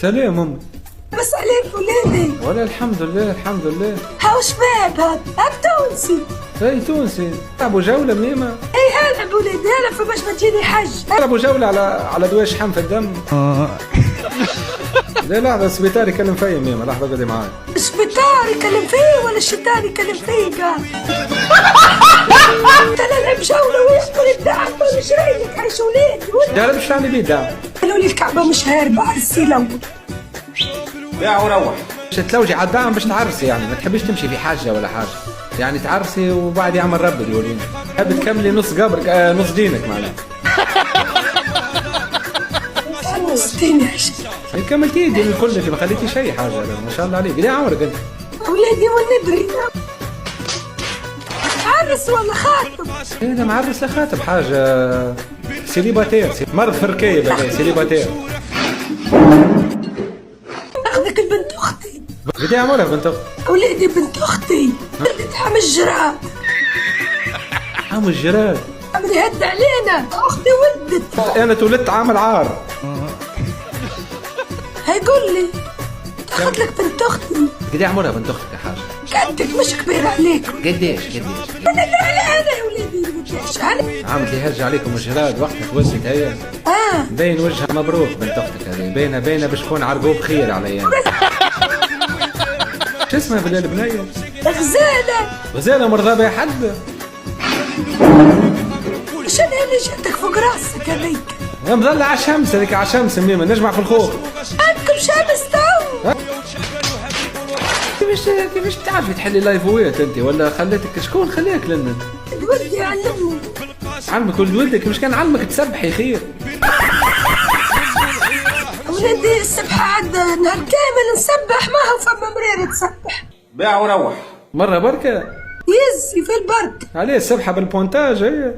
سلام امي. بس عليك ولادي. ولا الحمد لله الحمد لله. هاو شباب هاد تونسي. اي تونسي. لعبوا جولة ميمة. اي هلا بولادي هلا فباش ما تجيني حج. لعبوا جولة على دواء شحم في الدم. لا لحظة السبيطار يكلم فيا ميمة، لحظة قعدي معاي. السبيطار يكلم فيه ولا الشيطان يكلم فيه قال؟ انت نلعب جولة ويحضر الدعم مش رايك عيش ولادي. يا رب ايش تعمل بيه دعم؟ قالوا لي الكعبة مش هاربة عرسي الاول. بيع وروح. مش تلوجي على الدعم باش تعرسي يعني، ما تحبيش تمشي في حاجة ولا حاجة. يعني تعرسي وبعد يعمل رب يقولين. تحب تكملي نص قبرك نص دينك معناها. نص ديني عشان. كملتي دين الكل انت ما خليتي شيء حاجة ما شاء الله عليك. ليه عمرك انت؟ ولادي والندري. عرس ولا خاطب؟ ايه انا معرس خاتم حاجة سيليباتير مرض فركية بقى سيليباتير. اخذك البنت اختي. بدي اعملها بنت اختي. ولادي بنت اختي ولدت حم الجراد. حم الجراد. عم يهد علينا اختي ولدت. انا تولدت عامل عار. هيقول لي تاخذ لك بنت اختي. بدي اعملها بنت اختك يا حاجة. قدك مش كبير عليكم. قديش انا يا ولادي قديش انا. عامل يهج عليكم الجراد وقتها تولدت هي. باين وجهها مبروك بنت اختك هذه، باينه باش تكون عرقوب خير عليا. شو اسمها بالله البنية؟ غزالة. غزالة مرضى بها حد؟ شنو اللي جاتك فوق راسك هذيك؟ مظل على الشمس هذيك على الشمس ميمة نجمع في الخوخ. عندكم شمس تو؟ كيفاش تعرفي تحلي لايفويات انت ولا خليتك شكون خليك لنا؟ ولدي علمني. علمك ولد ولدك مش كان علمك تسبحي خير. ولدي السبحة عاد نهار كامل نسبح ما هو فما مريرة تسبح. بيع وروح. مرة بركة. يزي في البرد. عليه السبحة بالبونتاج هي.